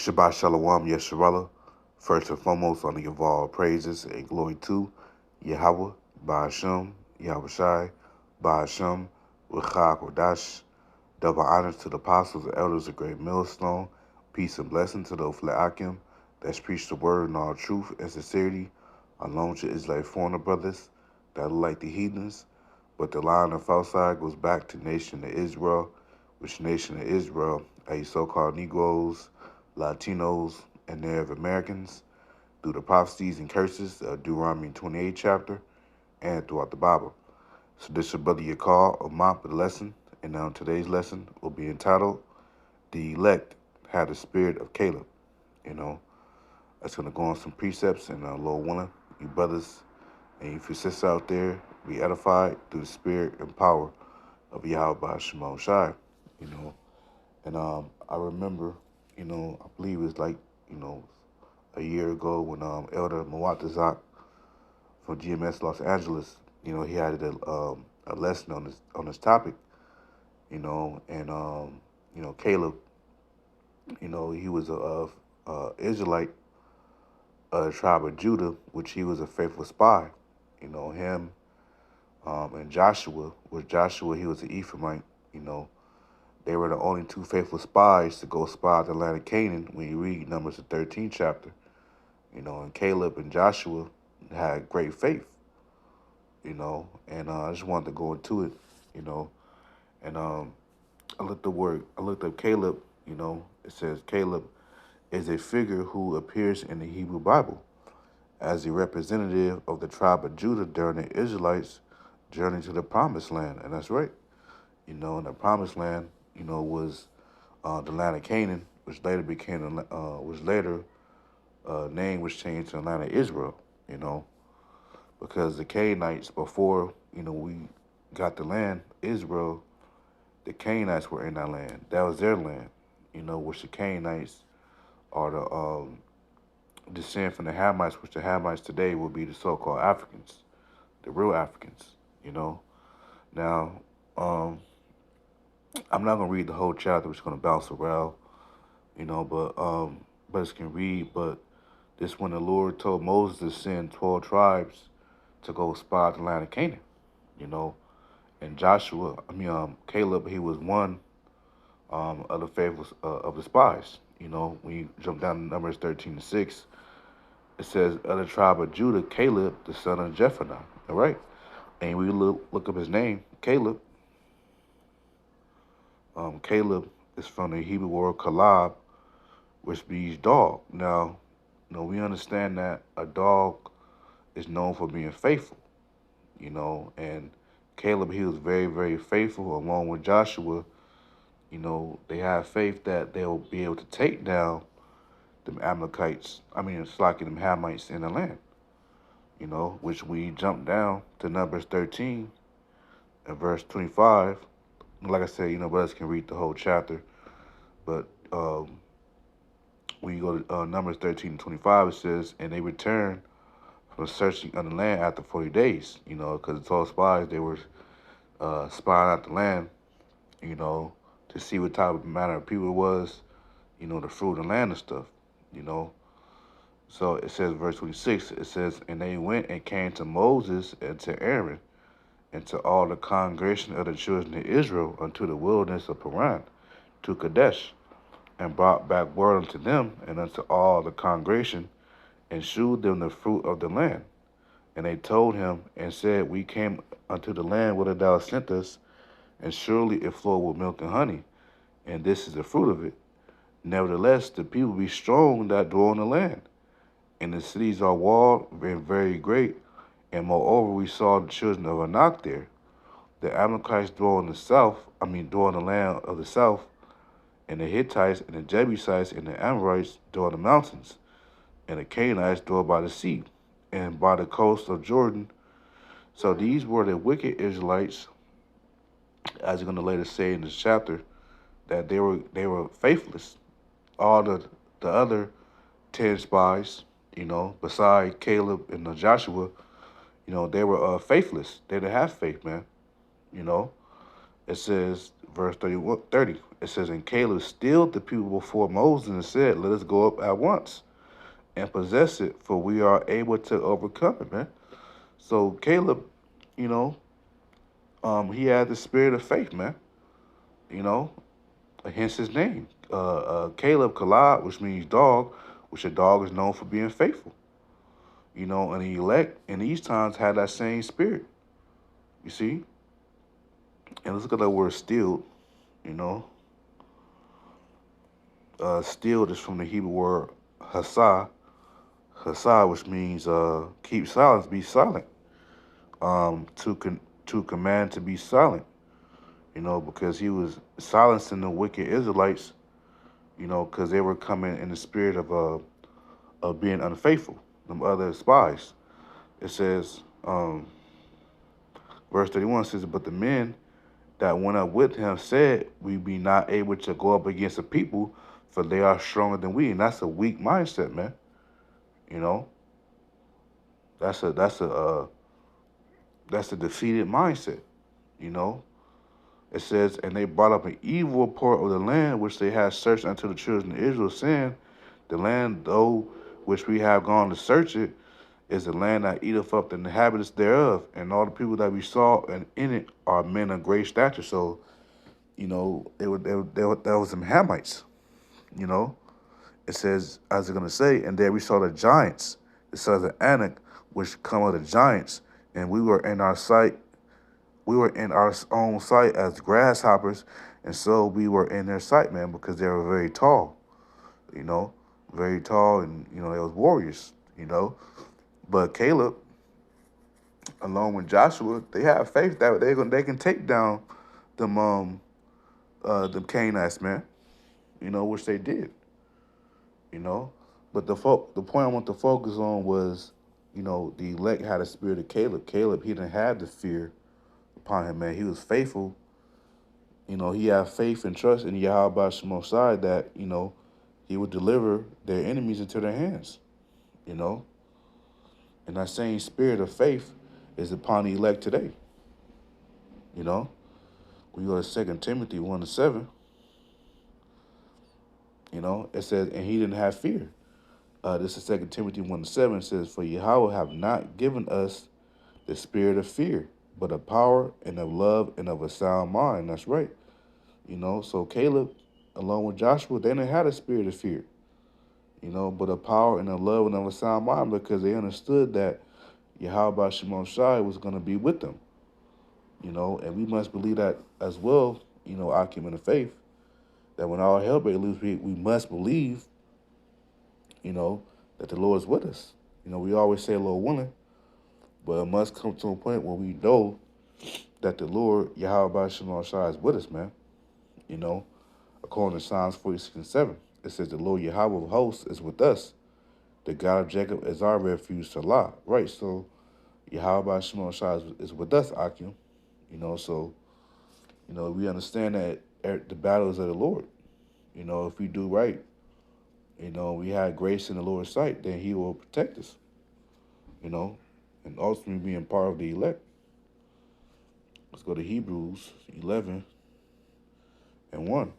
Shabbat Shalom Yesharala. First and foremost, honor give all praises and glory to Yahweh, Ba'ashem, Yahweh Shai, Ba'ashem, Ruchah Kodash. Double honors to the apostles and elders of Great Millstone. Peace and blessing to the Ofle that's preached the word in all truth and sincerity, along to Israelite foreigner brothers that look like the heathens. But the line of falsehood goes back to nation of Israel, which nation of Israel, a so-called Negroes, Latinos, and Native Americans through the prophecies and curses of Deuteronomy 28 chapter and throughout the Bible. So this is your brother Yakar of Mount the lesson, and now today's lesson will be entitled The Elect Had the Spirit of Caleb. That's going to go on some precepts, and Lord willing, you brothers and you sisters out there be edified through the spirit and power of Yahweh Shemel Shai, And I remember, I believe it was like, a year ago when Elder Muatazak from GMS Los Angeles, he had a lesson on this topic, Caleb, he was a Israelite tribe of Judah, which he was a faithful spy. Him and Joshua, he was an Ephraimite, they were the only two faithful spies to go spy out the land of Canaan when you read Numbers the 13th chapter. And Caleb and Joshua had great faith, and I just wanted to go into it, and I looked up Caleb, it says Caleb is a figure who appears in the Hebrew Bible as a representative of the tribe of Judah during the Israelites' journey to the Promised Land, and that's right. And the Promised Land, was the land of Canaan, which later name was changed to the land of Israel. Because the Canaanites before we got the land Israel, the Canaanites were in that land. That was their land. Which the Canaanites are the descent from the Hamites, which the Hamites today will be the so-called Africans, the real Africans. Now, I'm not gonna read the whole chapter, which is gonna bounce around, but brothers can read. But this when the Lord told Moses to send 12 tribes to go spy out the land of Canaan, and Caleb, he was one of the faithful of the spies. When you jump down to Numbers 13:6, it says, "Other tribe of Judah, Caleb, the son of Jephunneh." All right, and we look up his name, Caleb. Caleb is from the Hebrew word kalab, which means dog. Now, we understand that a dog is known for being faithful, and Caleb, he was very, very faithful along with Joshua. They have faith that they'll be able to take down them them Hamites in the land, which we jump down to Numbers 13 and verse 25. Like I said, brothers can read the whole chapter, but when you go to Numbers 13 and 25, it says, "And they returned from searching on the land after 40 days, because the 12 spies, they were spying out the land, to see what type of manner of people it was, the fruit of the land and stuff, So it says, verse 26, it says, "And they went and came to Moses and to Aaron and to all the congregation of the children of Israel unto the wilderness of Paran, to Kadesh, and brought back word unto them and unto all the congregation, and shewed them the fruit of the land. And they told him and said, We came unto the land whither thou sent us, and surely it flowed with milk and honey, and this is the fruit of it. Nevertheless, the people be strong that dwell in the land, and the cities are walled and very great. And moreover, we saw the children of Anak there. The Amalekites dwell in dwell in the land of the south, and the Hittites and the Jebusites and the Amorites dwell in the mountains, and the Canaanites dwell by the sea and by the coast of Jordan." So these were the wicked Israelites, as you're going to later say in this chapter, that they were faithless. All the other 10 spies, beside Caleb and Joshua, they were faithless. They didn't have faith, man. It says, verse 30, It says, and Caleb stilled the people before Moses and said, let us go up at once and possess it, for we are able to overcome it, man. So Caleb, you know, he had the spirit of faith, man. You know, hence his name. Caleb Kalad, which means dog, which a dog is known for being faithful. You know, and the elect in these times had that same spirit. You see? And let's look at that word stilled, you know. Stilled is from the Hebrew word hasa. Hasa, which means keep silence, be silent. To command to be silent, you know, because he was silencing the wicked Israelites, you know, because they were coming in the spirit of being unfaithful, them other spies. It says, verse 31 says, but the men that went up with him said, we be not able to go up against the people, for they are stronger than we. And that's a weak mindset, man. You know, that's a defeated mindset. You know, it says, and they brought up an evil report of the land which they had searched unto the children of Israel, saying, the land though which we have gone to search it is the land that eateth up the inhabitants thereof, and all the people that we saw and in it are men of great stature. So, you know, there was some Hamites, you know. It says, as it's going to say, and there we saw the giants, the sons of Anak, which come of the giants, and we were in our sight, we were in our own sight as grasshoppers, and so we were in their sight, man, because they were very tall, you know, very tall, and, you know, they was warriors, you know. But Caleb, along with Joshua, they have faith that they can take down them Canaanites, man, you know, which they did, you know. But the point I want to focus on was, you know, the elect had a spirit of Caleb. Caleb, he didn't have the fear upon him, man. He was faithful. You know, he had faith and trust in Yahweh Shemosai that, you know, he would deliver their enemies into their hands, you know. And that same spirit of faith is upon the elect today, you know. When you go to 2 Timothy 1:7, you know, it says, and he didn't have fear. This is 2 Timothy 1:7. It says, for Yahweh have not given us the spirit of fear, but of power and of love and of a sound mind. That's right. You know, so Caleb, along with Joshua, they didn't have a spirit of fear, you know, but of power and of love and of a sound mind, because they understood that Yahweh Shimon Shai was going to be with them, you know, and we must believe that as well, you know, Akim in the faith, that when all hell breaks loose, we must believe, you know, that the Lord is with us. You know, we always say Lord willing, but it must come to a point where we know that the Lord, Yahweh Shimon Shai, is with us, man. You know, according to Psalms 46:7, it says the Lord Yahweh of hosts is with us. The God of Jacob is our refuge to lie. Right, so Yahweh Shimon Shai is with us, Akim. You know, so, you know, we understand that the battle is of the Lord. You know, if we do right, you know, we have grace in the Lord's sight, then he will protect us, you know, and ultimately being part of the elect. Let's go to Hebrews 11:1.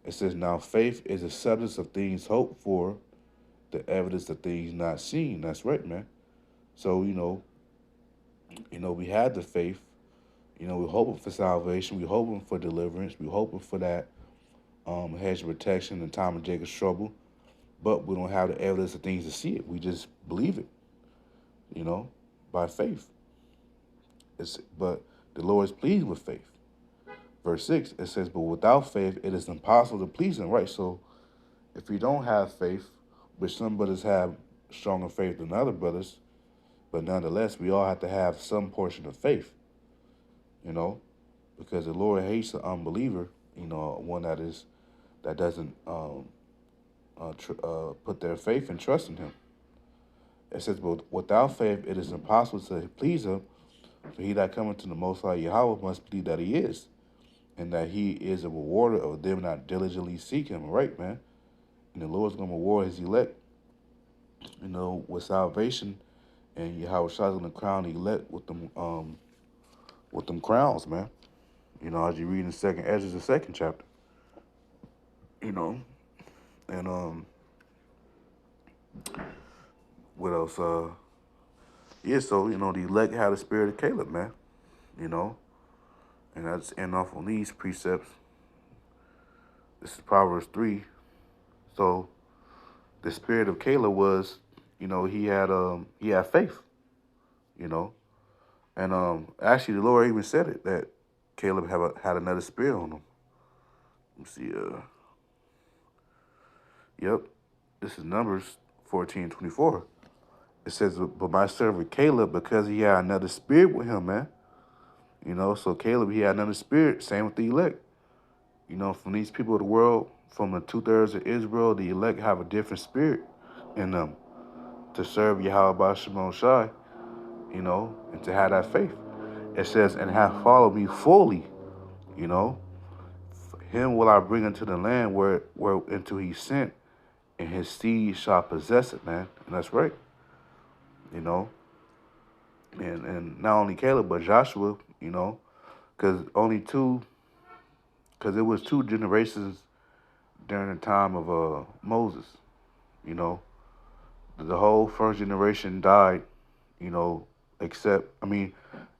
It says, now faith is the substance of things hoped for, the evidence of things not seen. That's right, man. So, you know, we had the faith. You know, we're hoping for salvation. We're hoping for deliverance. We're hoping for that hedge of protection in time of Jacob's trouble. But we don't have the evidence of things to see it. We just believe it, you know, by faith. But the Lord is pleased with faith. Verse 6, it says, but without faith, it is impossible to please him. Right, so if we don't have faith, which some brothers have stronger faith than other brothers, but nonetheless, we all have to have some portion of faith, you know, because the Lord hates the unbeliever, you know, one that doesn't put their faith and trust in him. It says, but without faith, it is impossible to please him, for he that cometh to the Most High Yahweh must believe that he is, and that he is a rewarder of them that diligently seek him. Right, man? And the Lord's going to reward his elect, you know, with salvation, and Yahweh Shai's going to crown the elect with them crowns, man. You know, as you read in the second Ezra, the second chapter. you know. And what else? Yeah, so the elect had the spirit of Caleb, man. You know, and that's end off on these precepts. This is Proverbs 3. So the spirit of Caleb was, he had faith, you know, and actually the Lord even said it that Caleb had another spirit on him. Let me see. Yep, this is Numbers 14:24. It says, "But my servant Caleb, because he had another spirit with him, man." So Caleb, he had another spirit. Same with the elect. From these people of the world, from the 2/3 of Israel, the elect have a different spirit in them to serve Yahweh Shimon Shai, and to have that faith. It says, "And have followed me fully, you know. Him will I bring into the land where into he sent, and his seed shall possess it," man. And that's right, you know. And not only Caleb, but Joshua, because it was two generations during the time of Moses, you know. The whole first generation died, except,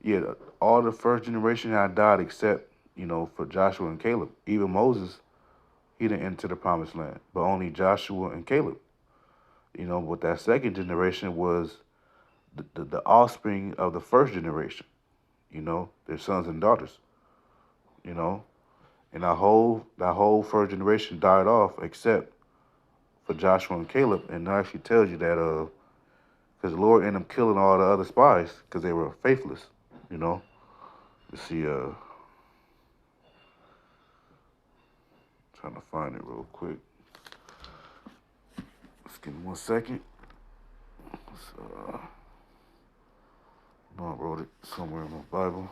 yeah, all the first generation had died except, for Joshua and Caleb. Even Moses, he didn't enter the promised land, but only Joshua and Caleb. But that second generation was the offspring of the first generation, their sons and daughters, you know. And that whole first generation died off except for Joshua and Caleb. And it actually tells you that because the Lord ended up killing all the other spies because they were faithless, you know. Let's see, trying to find it real quick. Just give me 1 second. No, I wrote it somewhere in my Bible.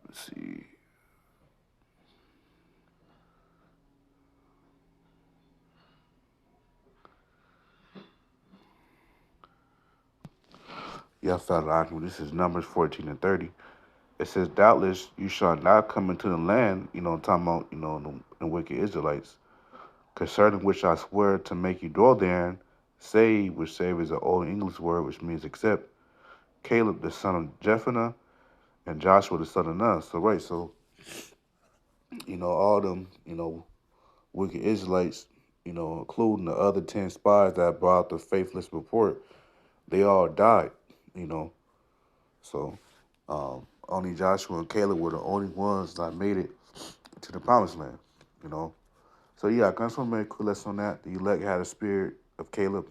Let's see. Yeah, I found it. This is Numbers 14:30. It says, "Doubtless you shall not come into the land," talking about, the wicked Israelites, "concerning which I swear to make you dwell therein, save," which save is an old English word which means except, "Caleb the son of Jephunneh and Joshua the son of Nun." So, right, so, all them, wicked Israelites, including the other 10 spies that brought the faithless report, they all died, you know. So, only Joshua and Caleb were the only ones that made it to the promised land, you know. So, yeah, I just want to make a quick lesson on that. The elect had a spirit of Caleb,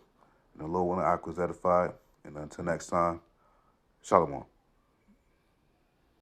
and the Lord wanted Aqua was edified. And until next time, Shalom.